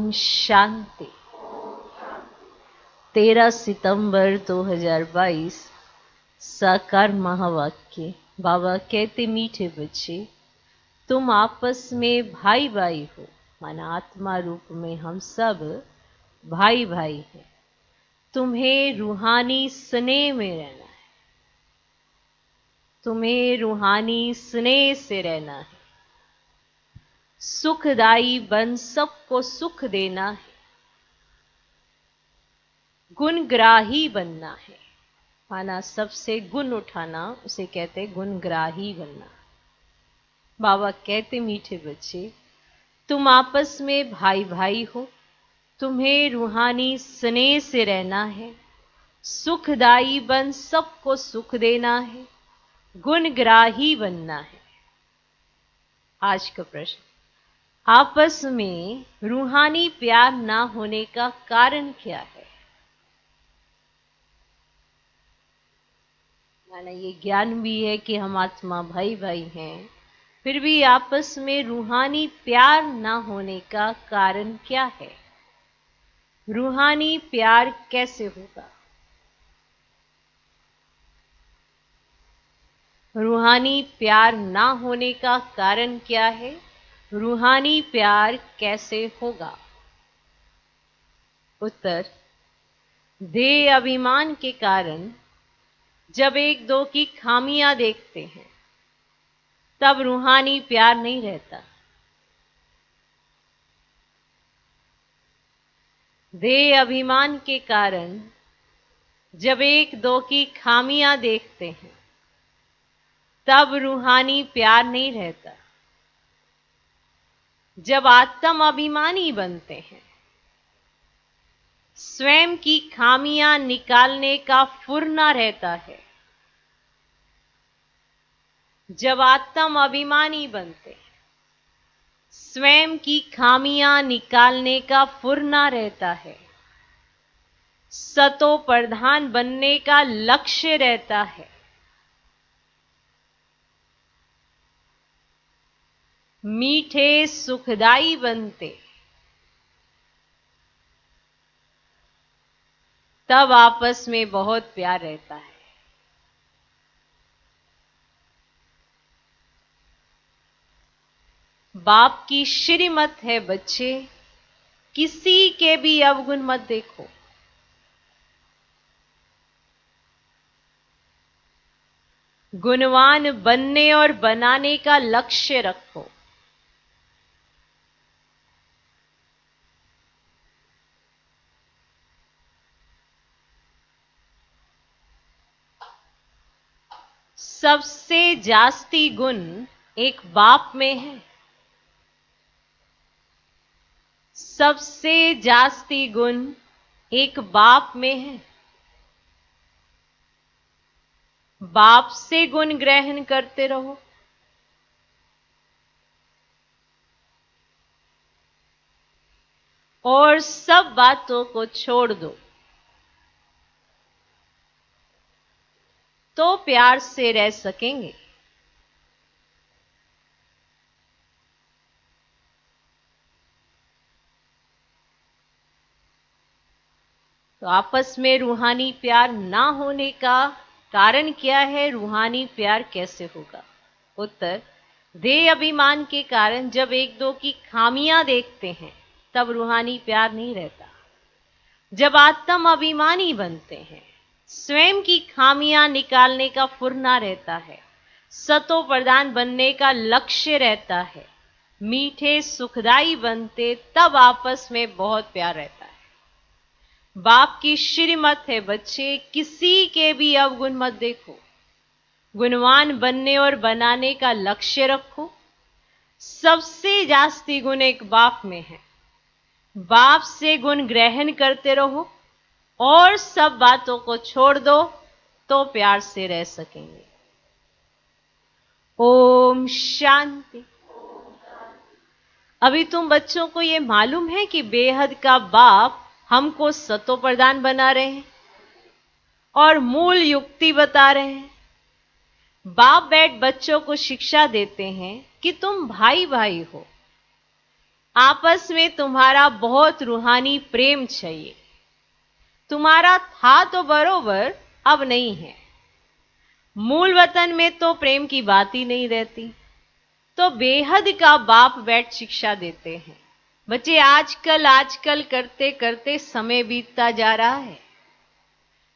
ओम शांति। 13 सितंबर 2022 साकार महावाक्य। बाबा कहते, मीठे बच्चे, तुम आपस में भाई भाई हो। माना आत्मा रूप में हम सब भाई भाई हैं। तुम्हें रूहानी स्नेह में रहना है, तुम्हें रूहानी स्नेह से रहना है। सुखदाई बन सबको सुख देना है, गुणग्राही बनना है। माना सबसे गुण उठाना, उसे कहते गुणग्राही बनना। बाबा कहते, मीठे बच्चे, तुम आपस में भाई भाई हो। तुम्हें रूहानी स्नेह से रहना है, सुखदाई बन सबको सुख देना है, गुणग्राही बनना है। आज का प्रश्न, आपस में रूहानी प्यार ना होने का कारण क्या है? माना ये ज्ञान भी है कि हम आत्मा भाई भाई हैं, फिर भी आपस में रूहानी प्यार ना होने का कारण क्या है? रूहानी प्यार कैसे होगा? रूहानी प्यार ना होने का कारण क्या है? रूहानी प्यार कैसे होगा? उत्तर, देह अभिमान के कारण जब एक दो की खामियां देखते हैं तब रूहानी प्यार नहीं रहता। देह अभिमान के कारण जब एक दो की खामियां देखते हैं तब रूहानी प्यार नहीं रहता। जब आत्म अभिमानी बनते हैं, स्वयं की खामियां निकालने का फुरना रहता है। जब आत्म अभिमानी बनते हैं, स्वयं की खामियां निकालने का फुरना रहता है। सतो प्रधान बनने का लक्ष्य रहता है। मीठे सुखदाई बनते, तब आपस में बहुत प्यार रहता है। बाप की श्रीमत है बच्चे, किसी के भी अवगुण मत देखो। गुणवान बनने और बनाने का लक्ष्य रखो। सबसे जास्ती गुण एक बाप में है। सबसे जास्ती गुण एक बाप में है। बाप से गुण ग्रहण करते रहो। और सब बातों को छोड़ दो, तो प्यार से रह सकेंगे। तो आपस में रूहानी प्यार ना होने का कारण क्या है? रूहानी प्यार कैसे होगा? उत्तर, देह अभिमान के कारण जब एक दो की खामियां देखते हैं तब रूहानी प्यार नहीं रहता। जब आत्म अभिमानी बनते हैं, स्वयं की खामियां निकालने का फुरना रहता है। सतो प्रधान बनने का लक्ष्य रहता है। मीठे सुखदाई बनते, तब आपस में बहुत प्यार रहता है। बाप की श्रीमत है बच्चे, किसी के भी अवगुण मत देखो। गुणवान बनने और बनाने का लक्ष्य रखो। सबसे जास्ती गुण एक बाप में है। बाप से गुण ग्रहण करते रहो और सब बातों को छोड़ दो, तो प्यार से रह सकेंगे। ओम शांति। अभी तुम बच्चों को यह मालूम है कि बेहद का बाप हमको सतो प्रधान बना रहे हैं और मूल युक्ति बता रहे हैं। बाप बैठ बच्चों को शिक्षा देते हैं कि तुम भाई भाई हो। आपस में तुम्हारा बहुत रूहानी प्रेम चाहिए। तुम्हारा था तो बरोबर, अब नहीं है। मूल वतन में तो प्रेम की बात ही नहीं रहती। तो बेहद का बाप बैठ शिक्षा देते हैं। बच्चे आजकल आजकल करते करते समय बीतता जा रहा है।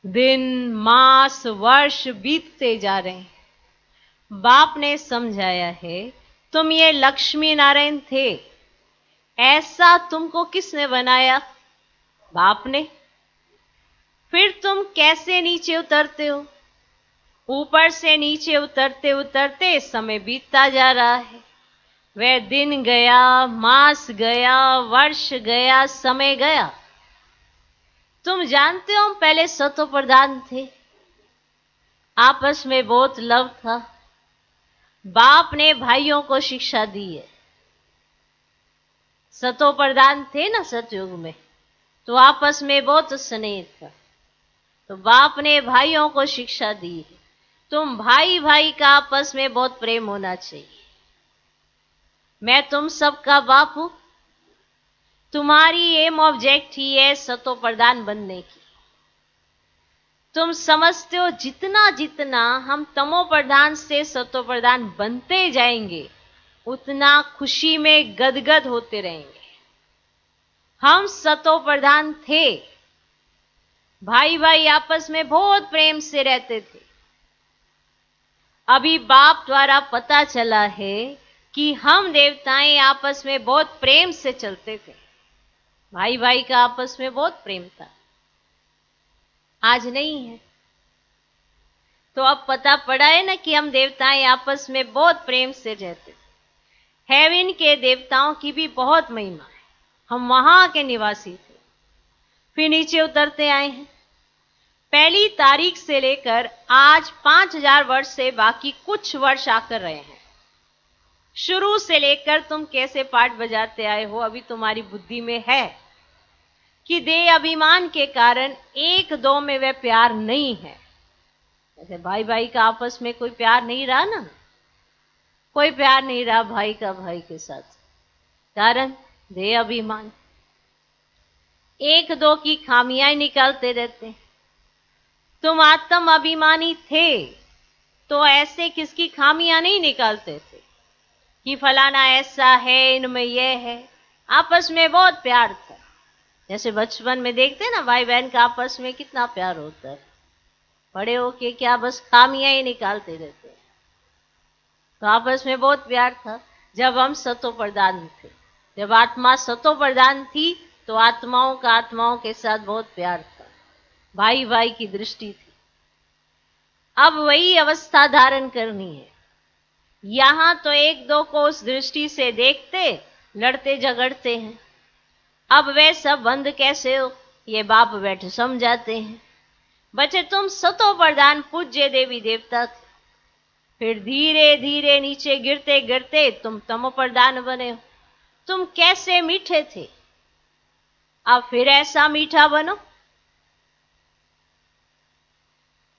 दिन मास वर्ष बीतते जा रहे हैं। बाप ने समझाया है, तुम ये लक्ष्मी नारायण थे। ऐसा तुमको किसने बनाया? बाप ने। फिर तुम कैसे नीचे उतरते हो? ऊपर से नीचे उतरते उतरते समय बीतता जा रहा है। वह दिन गया, मास गया, वर्ष गया, समय गया। तुम जानते हो, पहले सतो प्रधान थे। आपस में बहुत लव था। बाप ने भाइयों को शिक्षा दी है। सतो प्रधान थे ना सतयुग में, तो आपस में बहुत स्नेह था। तो बाप ने भाइयों को शिक्षा दी है, तुम भाई भाई का आपस में बहुत प्रेम होना चाहिए। मैं तुम सबका बाप हूं। तुम्हारी एम ऑब्जेक्ट ही है सतो प्रधान बनने की। तुम समझते हो जितना जितना हम तमो प्रधान से सतो प्रधान बनते जाएंगे, उतना खुशी में गदगद होते रहेंगे। हम सतो प्रधान थे। भाई भाई आपस में बहुत प्रेम से रहते थे। अभी बाप द्वारा पता चला है कि हम देवताएं आपस में बहुत प्रेम से चलते थे। भाई भाई का आपस में बहुत प्रेम था। आज नहीं है। तो अब पता पड़ा है ना कि हम देवताएं आपस में बहुत प्रेम से रहते थे। हेवन के देवताओं की भी बहुत महिमा है। हम वहां के निवासी थे। फिर नीचे उतरते आए हैं। पहली तारीख से लेकर आज 5000 वर्ष से बाकी कुछ वर्ष आकर रहे हैं। शुरू से लेकर तुम कैसे पाठ बजाते आए हो, अभी तुम्हारी बुद्धि में है कि देह अभिमान के कारण एक दो में वह प्यार नहीं है। जैसे भाई भाई का आपस में कोई प्यार नहीं रहा ना, कोई प्यार नहीं रहा भाई का भाई के साथ, कारण देह अभिमान। एक दो की खामियां निकालते रहते। तुम आत्म अभिमानी थे तो ऐसे किसकी खामियां नहीं निकालते थे कि फलाना ऐसा है, इनमें यह है। आपस में बहुत प्यार था। जैसे बचपन में देखते ना भाई बहन का आपस में कितना प्यार होता है। बड़े होके क्या बस खामियां ही निकालते रहते हैं। तो आपस में बहुत प्यार था जब हम सतो प्रधान थे। जब आत्मा सतो प्रधान थी तो आत्माओं का आत्माओं के साथ बहुत प्यार था। भाई भाई की दृष्टि थी। अब वही अवस्था धारण करनी है। यहां तो एक दो को उस दृष्टि से देखते, लड़ते झगड़ते हैं। अब वे सब बंद कैसे हो, ये बाप बैठे समझाते हैं। बच्चे तुम सतो प्रधान पूज्य देवी देवता थे। फिर धीरे धीरे नीचे गिरते गिरते तुम तमो प्रधान बने हो। तुम कैसे मीठे थे, अब फिर ऐसा मीठा बनो।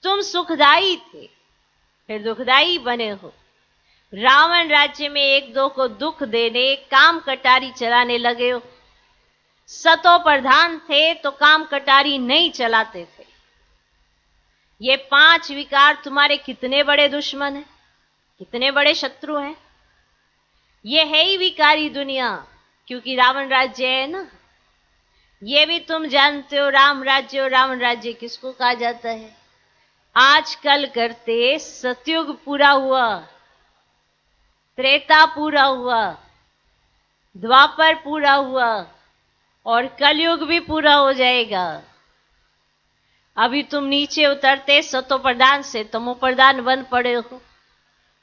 तुम सुखदाई थे, फिर दुखदाई बने हो। रावण राज्य में एक दो को दुख देने, काम कटारी चलाने लगे हो। सतो प्रधान थे तो काम कटारी नहीं चलाते थे। ये 5 विकार तुम्हारे कितने बड़े दुश्मन हैं, कितने बड़े शत्रु हैं। ये है ही विकारी दुनिया, क्योंकि रावण राज्य है ना। ये भी तुम जानते हो राम राज्य, और रावण राज्य किसको कहा जाता है। आजकल करते सतयुग पूरा हुआ, त्रेता पूरा हुआ, द्वापर पूरा हुआ, और कलयुग भी पूरा हो जाएगा। अभी तुम नीचे उतरते सतो प्रधान से तमो प्रधान बन पड़े हो।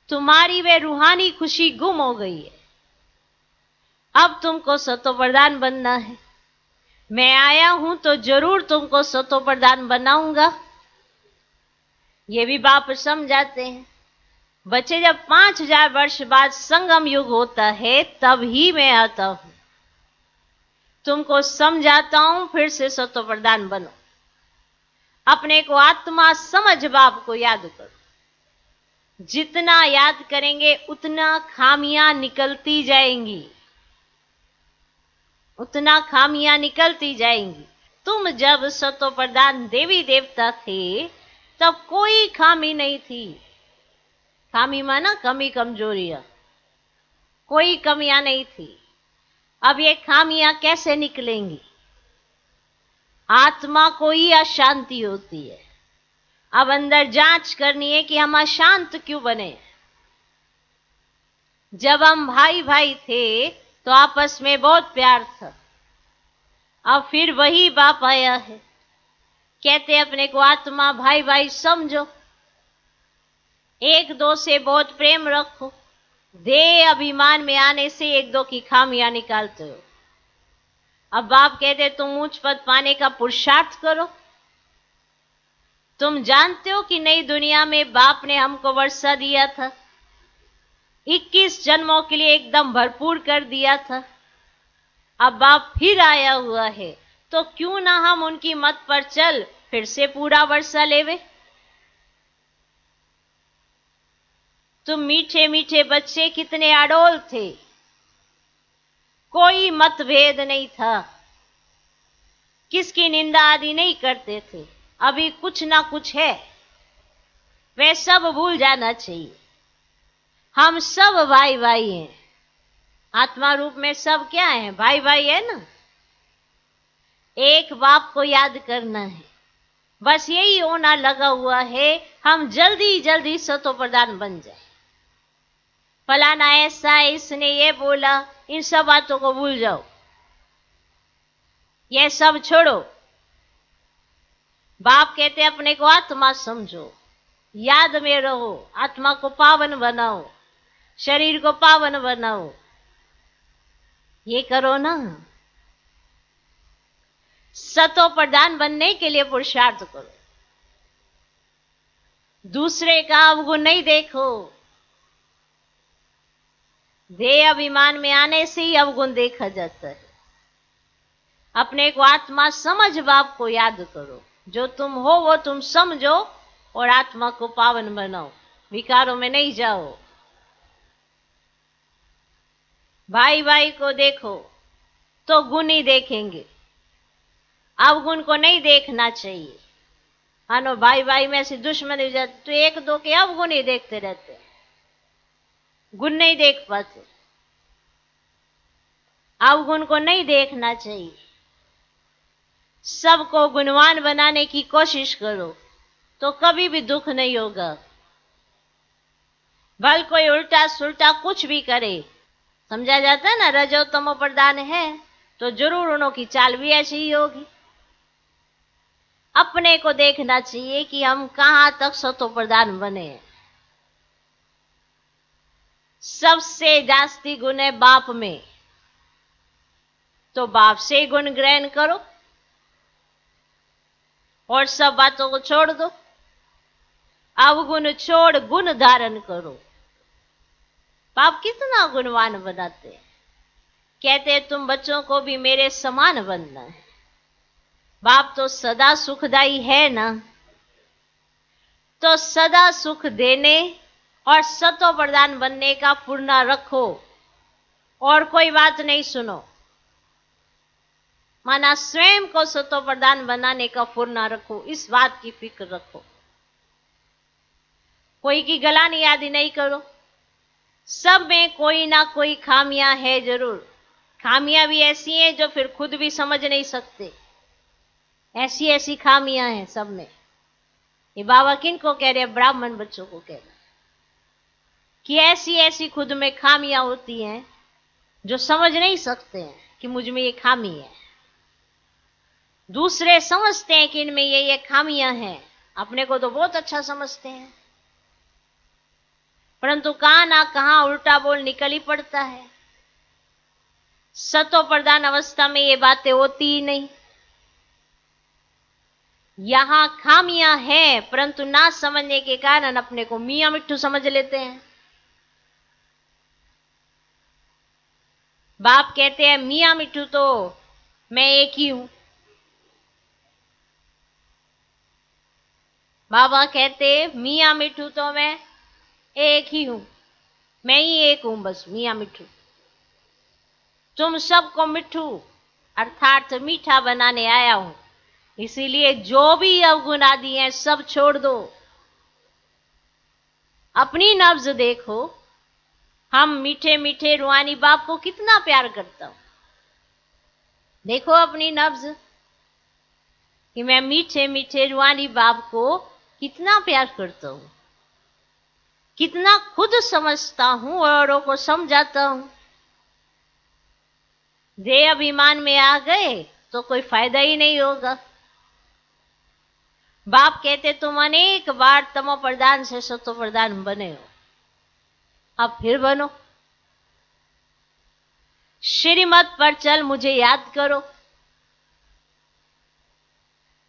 तुम्हारी वे रूहानी खुशी गुम हो गई है। अब तुमको सतो प्रधान बनना है। मैं आया हूं तो जरूर तुमको सतो प्रधान बनाऊंगा। ये भी बाप समझाते हैं। बच्चे जब 5000 वर्ष बाद संगम युग होता है तब ही मैं आता हूं, तुमको समझाता हूं, फिर से सतो प्रधान बनो। अपने को आत्मा समझ बाप को याद करो। जितना याद करेंगे उतना खामियां निकलती जाएंगी। उतना खामियां निकलती जाएंगी। तुम जब सतो प्रधान देवी देवता थे तब कोई खामी नहीं थी। खामी माना कमी कमजोरियां, कोई कमियां नहीं थी। अब ये खामियां कैसे निकलेंगी? आत्मा को ही अशांति होती है। अब अंदर जांच करनी है कि हम अशांत क्यों बने। जब हम भाई भाई थे तो आपस में बहुत प्यार था। अब फिर वही बाप आया है, कहते अपने को आत्मा भाई भाई समझो, एक दो से बहुत प्रेम रखो। देह अभिमान में आने से एक दो की खामियां निकालते हो। अब बाप कहते तुम उच्च पद पाने का पुरुषार्थ करो। तुम जानते हो कि नई दुनिया में बाप ने हमको वर्षा दिया था, 21 जन्मों के लिए एकदम भरपूर कर दिया था। अब बाप फिर आया हुआ है, तो क्यों ना हम उनकी मत पर चल फिर से पूरा वर्षा लेवे। तुम मीठे मीठे बच्चे कितने अडोल थे, कोई मतभेद नहीं था, किसकी निंदा आदि नहीं करते थे। अभी कुछ ना कुछ है, वे सब भूल जाना चाहिए। हम सब भाई भाई हैं। आत्मा रूप में सब क्या है? भाई भाई है ना। एक बाप को याद करना है, बस यही होना लगा हुआ है। हम जल्दी जल्दी सतो प्रधान बन जाए। फलाना ऐसा है, इसने ये बोला, इन सब बातों को भूल जाओ, ये सब छोड़ो। बाप कहते अपने को आत्मा समझो, याद में रहो, आत्मा को पावन बनाओ, शरीर को पावन बनाओ। ये करो ना। सतो प्रधान बनने के लिए पुरुषार्थ करो। दूसरे का अवगुण नहीं देखो। देह अभिमान में आने से ही अवगुण देखा जाता है। अपने को आत्मा समझ बाप को याद करो। जो तुम हो वो तुम समझो और आत्मा को पावन बनाओ, विकारों में नहीं जाओ। भाई भाई को देखो तो गुण ही देखेंगे, अवगुण को नहीं देखना चाहिए। मानो भाई भाई में से दुश्मनी हो जाती तो एक दो के अवगुण ही देखते रहते, गुण नहीं देख पाते। अवगुण को नहीं देखना चाहिए। सबको गुणवान बनाने की कोशिश करो तो कभी भी दुख नहीं होगा। भल कोई उल्टा सुल्टा कुछ भी करे, समझा जाता है ना, रजो तमो प्रधान है तो जरूर उन्हों की चाल भी ऐसी ही होगी। अपने को देखना चाहिए कि हम कहां तक सतो प्रधान बने। सबसे जास्ती गुण है बाप में, तो बाप से गुण ग्रहण करो और सब बातों को छोड़ दो। अवगुण छोड़ गुण धारण करो। बाप कितना गुणवान बनाते हैं। कहते तुम बच्चों को भी मेरे समान बनना है। बाप तो सदा सुखदाई है ना, तो सदा सुख देने और सतो प्रधान बनने का पूर्णा रखो और कोई बात नहीं सुनो। माना स्वयं को सतो प्रधान बनाने का पूर्णा रखो, इस बात की फिक्र रखो। कोई की गलानी आदि नहीं करो। सब में कोई ना कोई खामियां है जरूर। खामियां भी ऐसी हैं जो फिर खुद भी समझ नहीं सकते। ऐसी ऐसी खामियां हैं सब में। ये बाबा किन को कह रहे हैं? ब्राह्मण बच्चों को कह रहे हैं कि ऐसी ऐसी खुद में खामियां होती हैं जो समझ नहीं सकते हैं कि मुझ में ये खामी है। दूसरे समझते हैं कि इनमें ये खामियां हैं, अपने को तो बहुत अच्छा समझते हैं, परंतु कहां ना कहां उल्टा बोल निकल ही पड़ता है। सतो प्रधान अवस्था में ये बातें होती ही नहीं। यहां खामियां हैं परंतु ना समझने के कारण अपने को मियां मिट्ठू समझ लेते हैं। बाप कहते हैं मियां मिट्ठू तो मैं एक ही हूं। बाबा कहते मियां मिट्ठू तो मैं एक ही हूं, मैं ही एक हूं, बस मियां मिट्ठू। तुम सबको मिट्ठू अर्थात मीठा बनाने आया हूं। इसीलिए जो भी अवगुण आदि हैं सब छोड़ दो। अपनी नब्ज देखो, हम मीठे मीठे रूहानी बाप को कितना प्यार करता हूं। देखो अपनी नब्ज कि मैं मीठे मीठे रूहानी बाप को कितना प्यार करता हूं, कितना खुद समझता हूं और औरों को समझाता हूं। देह अभिमान में आ गए तो कोई फायदा ही नहीं होगा। बाप कहते तुम अनेक बार तमो प्रधान से सतो प्रधान बने हो, अब फिर बनो। श्रीमत पर चल मुझे याद करो।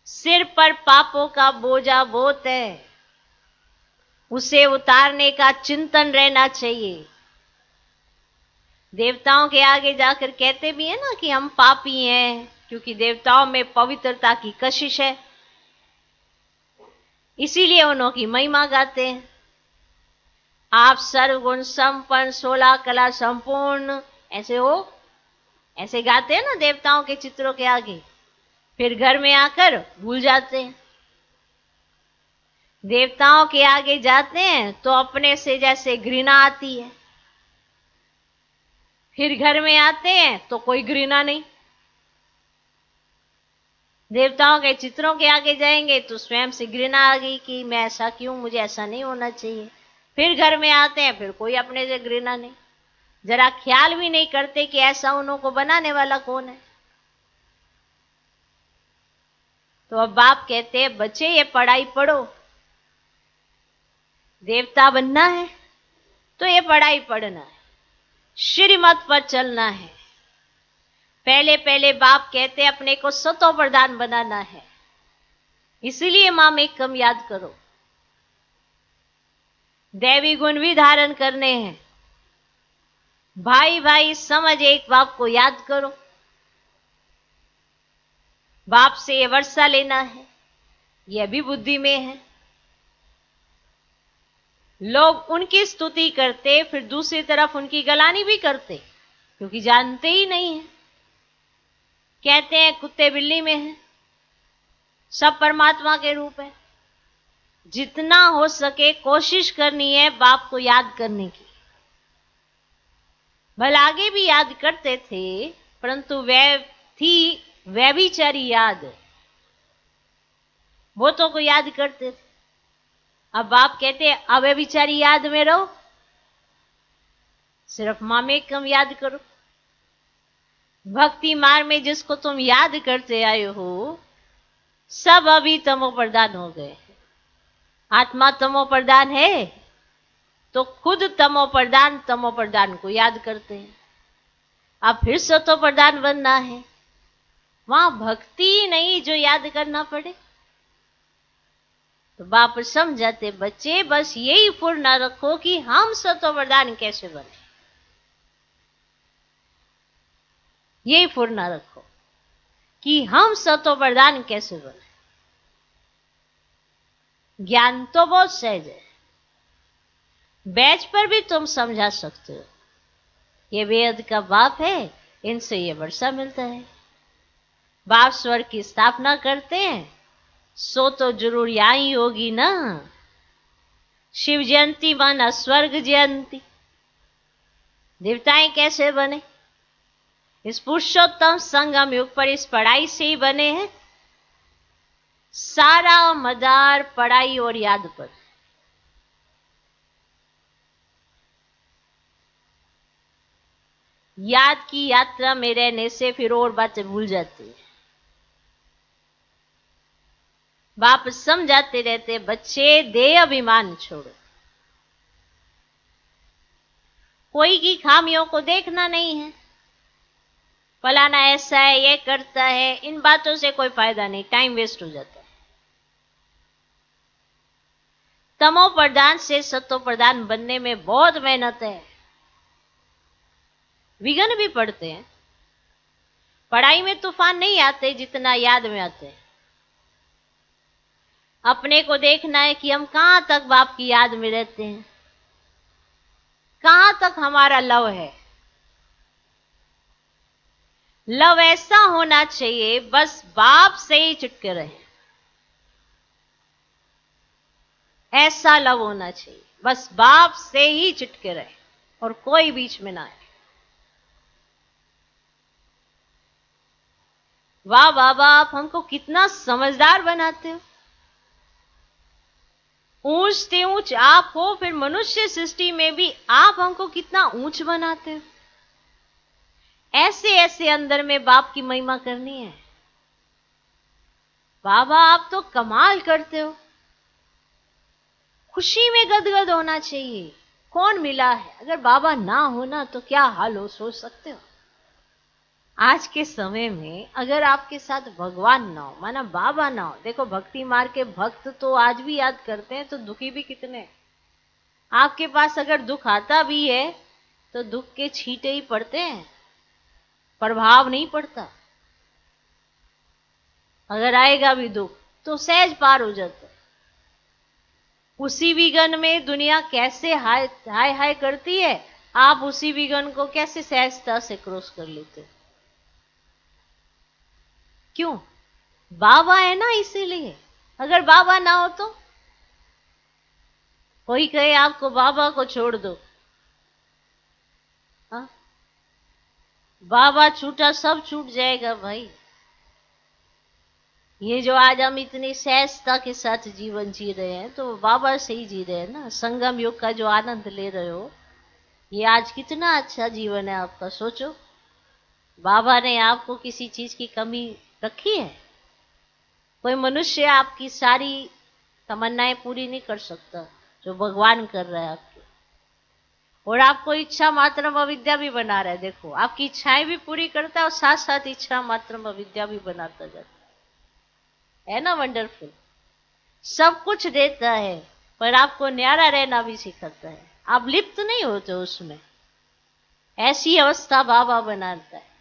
सिर पर पापों का बोझा बहुत है, उसे उतारने का चिंतन रहना चाहिए। देवताओं के आगे जाकर कहते भी है ना कि हम पापी हैं, क्योंकि देवताओं में पवित्रता की कशिश है, इसीलिए उन्हों की महिमा गाते हैं। आप सर्वगुण संपन्न 16 कला संपूर्ण ऐसे हो, ऐसे गाते हैं ना देवताओं के चित्रों के आगे। फिर घर में आकर भूल जाते हैं। देवताओं के आगे जाते हैं तो अपने से जैसे घृणा आती है, फिर घर में आते हैं तो कोई घृणा नहीं। देवताओं के चित्रों के आगे जाएंगे तो स्वयं से घृणा आ गई कि मैं ऐसा क्यों, मुझे ऐसा नहीं होना चाहिए। फिर घर में आते हैं, फिर कोई अपने से घृणा नहीं। जरा ख्याल भी नहीं करते कि ऐसा उन्हों को बनाने वाला कौन है। तो अब बाप कहते हैं बच्चे ये पढ़ाई पढ़ो। देवता बनना है तो ये पढ़ाई पढ़ना है, श्रीमत पर चलना है। पहले पहले बाप कहते अपने को सतो प्रधान बनाना है, इसीलिए माम एकम याद करो। दैवी गुण भी धारण करने हैं। भाई भाई समझ एक बाप को याद करो। बाप से ये वर्षा लेना है, यह भी बुद्धि में है। लोग उनकी स्तुति करते, फिर दूसरी तरफ उनकी गलानी भी करते, क्योंकि जानते ही नहीं है। कहते हैं कुत्ते बिल्ली में है, सब परमात्मा के रूप है। जितना हो सके कोशिश करनी है बाप को याद करने की। भले आगे भी याद करते थे, परंतु वह थी व्यभिचारी याद, वो तो को याद करते थे। अब बाप कहते हैं अव्यभिचारी याद में रहो, सिर्फ मामेकम याद करो। भक्ति मार्ग में जिसको तुम याद करते आए हो, सब अभी तमो प्रधान हो गए। आत्मा तमो प्रधान है तो खुद तमो प्रधान को याद करते हैं। अब फिर सतो प्रधान बनना है, वहां भक्ति नहीं जो याद करना पड़े। तो बाप समझाते बच्चे बस यही पूर्ण रखो कि हम सतो प्रधान कैसे बने, यही पूर्ण रखो कि हम सतो प्रधान कैसे बने। ज्ञान तो बहुत सहज है, बैच पर भी तुम समझा सकते हो। ये वेद का बाप है, इनसे ये वर्षा मिलता है। बाप स्वर्ग की स्थापना करते हैं, सो तो जरूर यहां ही होगी ना। शिव जयंती माना स्वर्ग जयंती। देवताएं कैसे बने? इस पुरुषोत्तम संगम युग पर इस पढ़ाई से ही बने हैं। सारा मदार पढ़ाई और याद पर। याद की यात्रा में रहने से फिर और बातें भूल जाती है। बाप समझाते रहते बच्चे देह अभिमान छोड़ो। कोई की खामियों को देखना नहीं है, फलाना ऐसा है, ये करता है, इन बातों से कोई फायदा नहीं, टाइम वेस्ट हो जाता है। तमो प्रधान से सतो प्रधान बनने में बहुत मेहनत है, विघ्न भी पड़ते हैं। पढ़ाई में तूफान नहीं आते जितना याद में आते हैं। अपने को देखना है कि हम कहां तक बाप की याद में रहते हैं, कहां तक हमारा लव है। लव ऐसा होना चाहिए बस बाप से ही चिटके रहे, ऐसा लव होना चाहिए बस बाप से ही चिटके रहे और कोई बीच में ना आए। वाह बाबा, आप हमको कितना समझदार बनाते हो। ऊंच से ऊंच आप हो, फिर मनुष्य सृष्टि में भी आप हमको कितना ऊंच बनाते हो। ऐसे ऐसे अंदर में बाप की महिमा करनी है। बाबा आप तो कमाल करते हो। खुशी में गदगद होना चाहिए। कौन मिला है, अगर बाबा ना होना तो क्या हाल हो, सोच सकते हो। आज के समय में अगर आपके साथ भगवान ना हो, माना बाबा ना हो, देखो भक्ति मार्ग के भक्त तो आज भी याद करते हैं तो दुखी भी कितने हैं। आपके पास अगर दुख आता भी है तो दुख के छींटे ही पड़ते हैं, प्रभाव नहीं पड़ता। अगर आएगा भी दुख तो सहज पार हो जाता है। उसी विघन में दुनिया कैसे हाय हाय हाय करती है, आप उसी विघन को कैसे सहजता से क्रॉस कर लेते हो। क्यों? बाबा है ना, इसीलिए। अगर बाबा ना हो तो कोई कहे आपको बाबा को छोड़ दो, हा? बाबा छूटा सब छूट जाएगा भाई। ये जो आज हम इतनी सहजता के साथ जीवन जी रहे हैं तो बाबा से ही जी रहे हैं ना। संगम योग का जो आनंद ले रहे हो, ये आज कितना अच्छा जीवन है आपका, सोचो। बाबा ने आपको किसी चीज की कमी रखी है? कोई मनुष्य आपकी सारी तमन्नाएं पूरी नहीं कर सकता जो भगवान कर रहा है आपकी। और आपको इच्छा मात्र अविद्या भी बना रहा है। देखो, आपकी इच्छाएं भी पूरी करता है और साथ साथ इच्छा मात्र अविद्या भी बनाता जाता है ना। वंडरफुल। सब कुछ देता है पर आपको न्यारा रहना भी सिखाता है। आप लिप्त नहीं होते उसमें। ऐसी अवस्था बाबा बनाता है।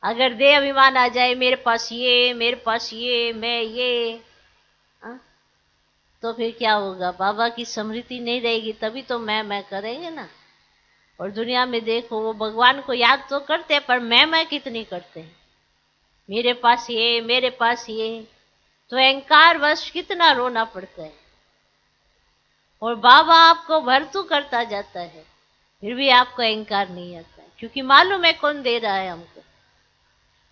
अगर देह अभिमान आ जाए, मेरे पास ये, मेरे पास ये, मैं ये, तो फिर क्या होगा? बाबा की स्मृति नहीं रहेगी, तभी तो मैं करेंगे ना। और दुनिया में देखो, वो भगवान को याद तो करते हैं पर मैं कितनी करते हैं। मेरे पास ये, मेरे पास ये, तो अहंकार वश कितना रोना पड़ता है। और बाबा आपको भरतू करता जाता है, फिर भी आपको अहंकार नहीं आता है, क्योंकि मालूम है कौन दे रहा है हमको।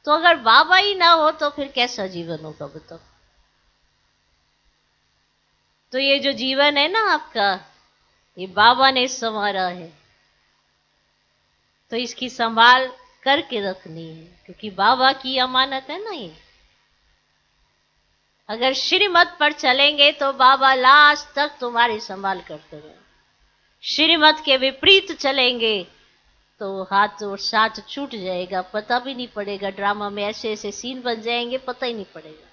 तो अगर बाबा ही ना हो तो फिर कैसा जीवन होगा बताओ। तो ये जो जीवन है ना आपका, ये बाबा ने संवारा है, तो इसकी संभाल करके रखनी है, क्योंकि बाबा की अमानत है ना ये। अगर श्रीमत पर चलेंगे तो बाबा लास्ट तक तुम्हारी संभाल करते रहे। श्रीमत के विपरीत चलेंगे तो हाथ और साथ छूट जाएगा, पता भी नहीं पड़ेगा। ड्रामा में ऐसे ऐसे सीन बन जाएंगे, पता ही नहीं पड़ेगा।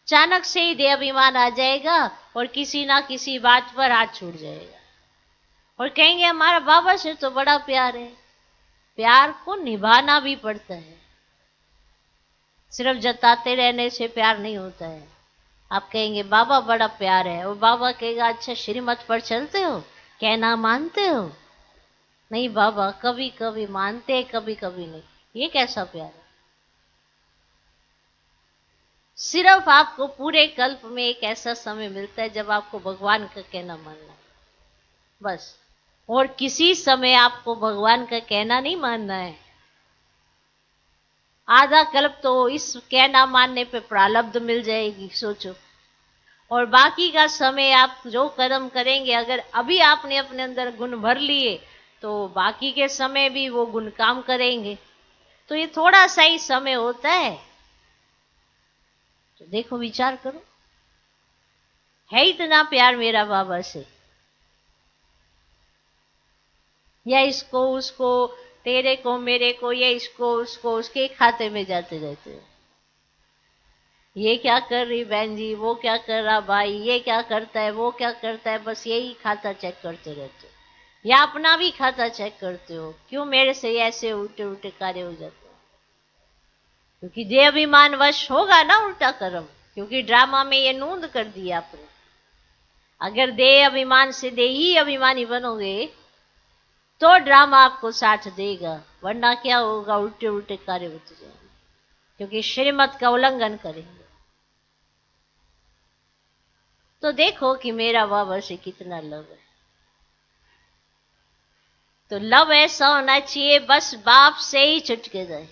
अचानक से ही देहाभिमान आ जाएगा और किसी ना किसी बात पर हाथ छूट जाएगा और कहेंगे हमारा बाबा से तो बड़ा प्यार है। प्यार को निभाना भी पड़ता है, सिर्फ जताते रहने से प्यार नहीं होता है। आप कहेंगे बाबा बड़ा प्यार है, और बाबा कहेगा अच्छा श्रीमत पर चलते हो, कहना मानते हो? नहीं बाबा, कभी कभी मानते हैं, कभी कभी नहीं। ये कैसा प्यार है? सिर्फ आपको पूरे कल्प में एक ऐसा समय मिलता है जब आपको भगवान का कहना मानना है, बस। और किसी समय आपको भगवान का कहना नहीं मानना है। आधा कल्प तो इस कहना मानने पे प्रारब्ध मिल जाएगी, सोचो। और बाकी का समय आप जो कर्म करेंगे, अगर अभी आपने अपने अंदर गुण भर लिए तो बाकी के समय भी वो गुण काम करेंगे। तो ये थोड़ा सा ही समय होता है। तो देखो, विचार करो, है इतना प्यार मेरा बाबा से, या इसको उसको, तेरे को मेरे को, या इसको उसको, उसके खाते में जाते रहते हो। ये क्या कर रही बहन जी, वो क्या कर रहा भाई, ये क्या करता है, वो क्या करता है, बस यही खाता चेक करते रहते हो। या अपना भी खाता चेक करते हो, क्यों मेरे से ऐसे उल्टे उल्टे कार्य हो जाते हैं? क्योंकि देह अभिमान वश होगा ना उल्टा कर्म, क्योंकि ड्रामा में ये नोंद कर दिया आपने। अगर देह अभिमान से देही अभिमानी बनोगे तो ड्रामा आपको साथ देगा, वरना क्या होगा, उल्टे उल्टे कार्य होते जाएंगे, क्योंकि श्रीमत का उल्लंघन करेंगे। तो देखो कि मेरा बाबा से कितना लव है। तो लव ऐसा होना चाहिए बस बाप से ही छुटके जाए।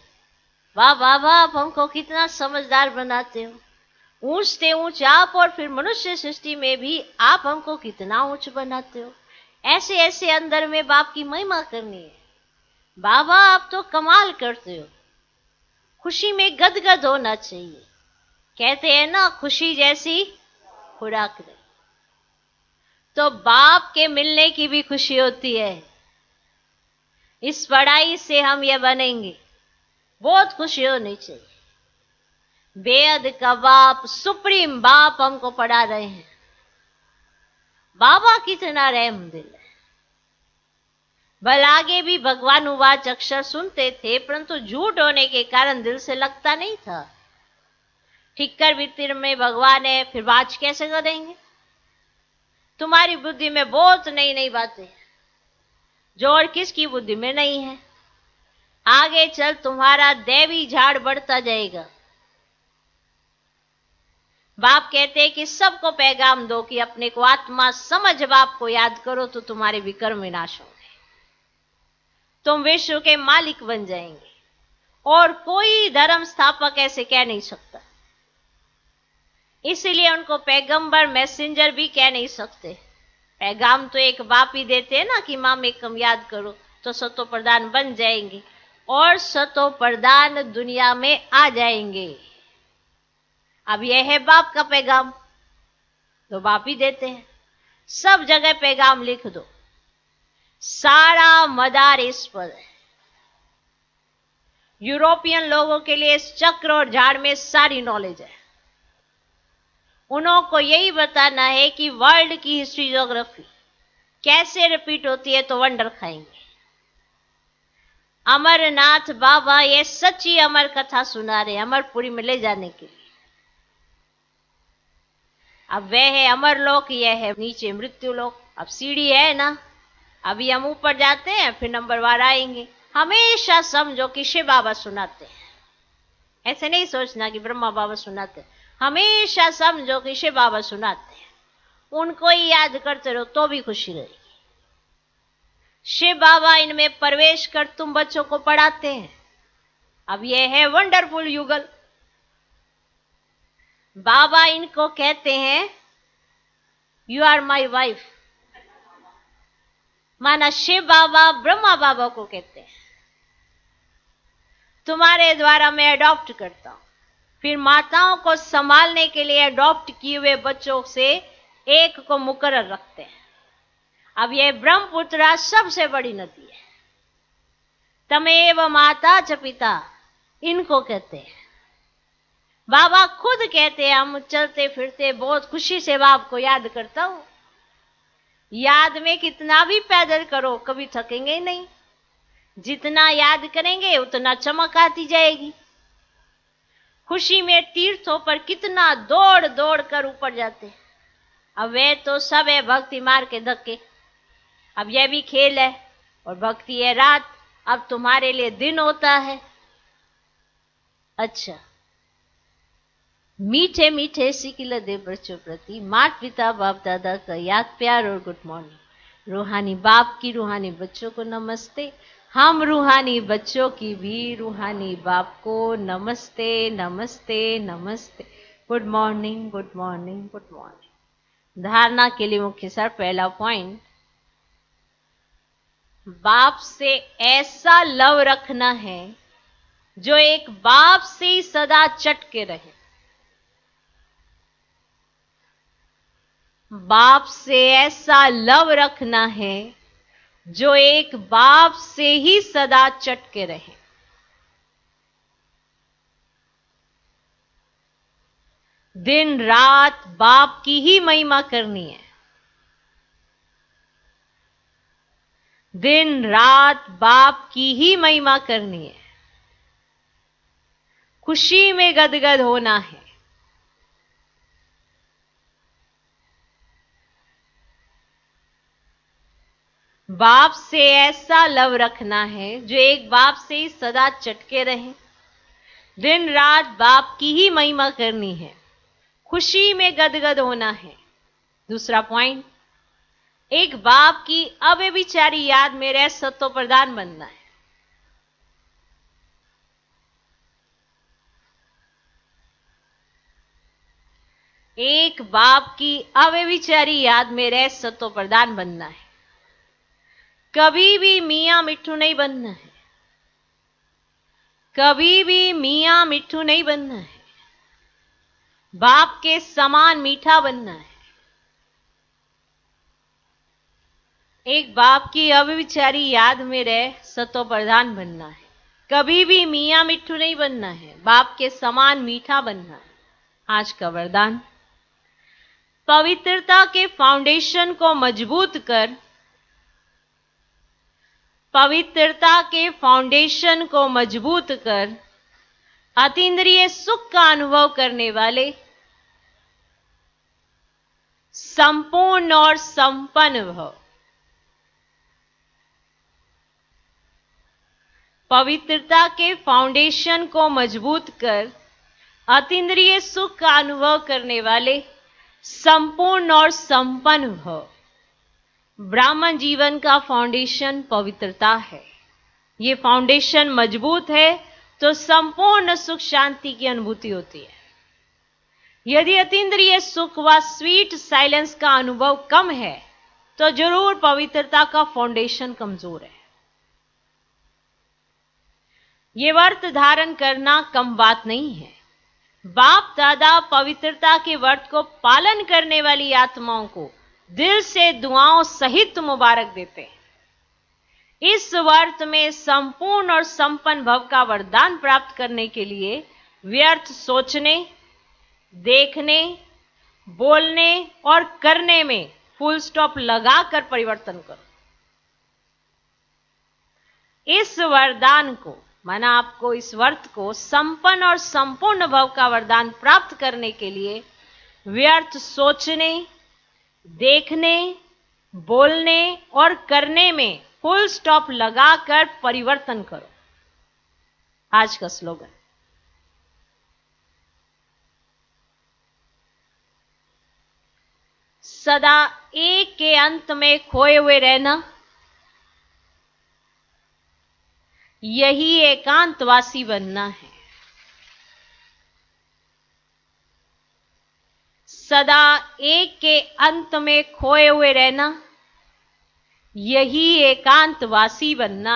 वाह बाबा, आप हमको कितना समझदार बनाते हो, ऊंच से ऊंच आप, और फिर मनुष्य सृष्टि में भी आप हमको कितना ऊंच बनाते हो। ऐसे ऐसे अंदर में बाप की महिमा करनी है। बाबा आप तो कमाल करते हो। खुशी में गदगद होना चाहिए। कहते हैं ना, खुशी जैसी खुराक नहीं। तो बाप के मिलने की भी खुशी होती है। इस पढ़ाई से हम ये बनेंगे, बहुत खुशी होनी चाहिए। बेहद का बाप, सुप्रीम बाप हमको पढ़ा रहे हैं। बाबा कितना रहम दिल है। बल आगे भी भगवानुवाच अक्षर सुनते थे, परंतु झूठ होने के कारण दिल से लगता नहीं था। ठिक्कर भीतर में भगवान है, फिर वाच कैसे करेंगे? तुम्हारी बुद्धि में बहुत नई नई बातें, जो और किसकी बुद्धि में नहीं है। आगे चल तुम्हारा दैवी झाड़ बढ़ता जाएगा। बाप कहते हैं कि सबको पैगाम दो कि अपने को आत्मा समझ बाप को याद करो, तो तुम्हारे विकर्म विनाश होंगे। तुम विश्व के मालिक बन जाएंगे, और कोई धर्म स्थापक ऐसे कह नहीं सकता। इसीलिए उनको पैगंबर, मैसेंजर भी कह नहीं सकते। पैगाम तो एक बाप ही देते हैं ना कि माम एकम याद करो, तो सतो प्रधान बन जाएंगे, और सतो प्रधान दुनिया में आ जाएंगे। अब यह है बाप का पैगाम, तो बाप ही देते हैं। सब जगह पैगाम लिख दो, सारा मदार इस पर है। यूरोपियन लोगों के लिए इस चक्र और झाड़ में सारी नॉलेज है। उन्होंने यही बताना है कि वर्ल्ड की हिस्ट्री, ज्योग्राफी कैसे रिपीट होती है, तो वंडर खाएंगे। अमरनाथ बाबा ये सच्ची अमर कथा सुना रहे, अमरपुरी में ले जाने के लिए। अब वह है अमरलोक, यह है नीचे मृत्यु लोक। अब सीढ़ी है ना, अभी हम ऊपर जाते हैं, फिर नंबर वार आएंगे। हमेशा समझो कि शिव बाबा सुनाते हैं, ऐसे नहीं सोचना कि ब्रह्मा बाबा सुनाते हैं। हमेशा समझो कि शिव बाबा सुनाते हैं, उनको ही याद करते रहो तो भी खुशी रहेगी। शिव बाबा इनमें प्रवेश कर तुम बच्चों को पढ़ाते हैं। अब यह है वंडरफुल युगल। बाबा इनको कहते हैं यू आर माई वाइफ, माना शिव बाबा ब्रह्मा बाबा को कहते हैं तुम्हारे द्वारा मैं अडॉप्ट करता हूं। फिर माताओं को संभालने के लिए अडॉप्ट किए हुए बच्चों से एक को मुकर्रर रखते हैं। अब यह ब्रह्मपुत्रा सबसे बड़ी नदी है। तमेव माता च पिता, इनको कहते हैं। बाबा खुद कहते हैं हम चलते फिरते बहुत खुशी से बाप को याद करता हूं। याद में कितना भी पैदल करो कभी थकेंगे ही नहीं। जितना याद करेंगे उतना चमक आती जाएगी। खुशी में तीर्थों पर कितना दौड़ दौड़ कर ऊपर जाते। अब वे तो सब है भक्ति मार के धक्के। अब यह भी खेल है, और भक्ति है रात। अब तुम्हारे लिए दिन होता है। अच्छा, मीठे मीठे सिकिल दे बच्चों प्रति माता पिता बाप दादा का याद प्यार और गुड मॉर्निंग। रूहानी बाप की रूहानी बच्चों को नमस्ते। हम रूहानी बच्चों की भी रूहानी बाप को नमस्ते नमस्ते नमस्ते। Good morning good morning good morning. धारणा के लिए मुख्य सार, पहला पॉइंट, बाप से ऐसा लव रखना है जो एक बाप से ही सदा चटके रहे। बाप से ऐसा लव रखना है जो एक बाप से ही सदा चटके रहे। दिन रात बाप की ही महिमा करनी है। दिन रात बाप की ही महिमा करनी है। खुशी में गदगद होना है। बाप से ऐसा लव रखना है जो एक बाप से ही सदा चटके रहे। दिन रात बाप की ही महिमा करनी है, खुशी में गदगद होना है। दूसरा पॉइंट, एक बाप की अव्यभिचारी याद में रह सत्व प्रधान बनना है। एक बाप की अव्यभिचारी याद में रह सत्व प्रधान बनना है। कभी भी मियां मिट्ठू नहीं बनना है, कभी भी मियां मिट्ठू नहीं बनना है। बाप के समान मीठा बनना है। एक बाप की अव्यभिचारी याद में रह सत्व प्रधान बनना है। कभी भी मियां मिट्ठू नहीं बनना है, बाप के समान मीठा बनना है। आज का वरदान, पवित्रता के फाउंडेशन को मजबूत कर, पवित्रता के फाउंडेशन को मजबूत कर अतीन्द्रिय सुख का अनुभव करने वाले संपूर्ण और संपन्न भव। पवित्रता के फाउंडेशन को मजबूत कर अतीन्द्रिय सुख का अनुभव करने वाले संपूर्ण और संपन्न भव। ब्राह्मण जीवन का फाउंडेशन पवित्रता है। ये फाउंडेशन मजबूत है तो संपूर्ण सुख शांति की अनुभूति होती है। यदि अतीन्द्रिय सुख व स्वीट साइलेंस का अनुभव कम है तो जरूर पवित्रता का फाउंडेशन कमजोर है। ये व्रत धारण करना कम बात नहीं है। बाप दादा पवित्रता के व्रत को पालन करने वाली आत्माओं को दिल से दुआओं सहित मुबारक देते हैं। इस व्रत में संपूर्ण और संपन्न भव का वरदान प्राप्त करने के लिए व्यर्थ सोचने, देखने, बोलने और करने में फुल स्टॉप लगाकर परिवर्तन करो। इस वरदान को माना आपको इस व्रत को संपन्न और संपूर्ण भव का वरदान प्राप्त करने के लिए व्यर्थ सोचने, देखने, बोलने और करने में फुल स्टॉप लगाकर परिवर्तन करो। आज का स्लोगन, सदा एक के अंत में खोए हुए रहना, यही एकांतवासी बनना है। सदा एक के अंत में खोए हुए रहना, यही एकांतवासी बनना।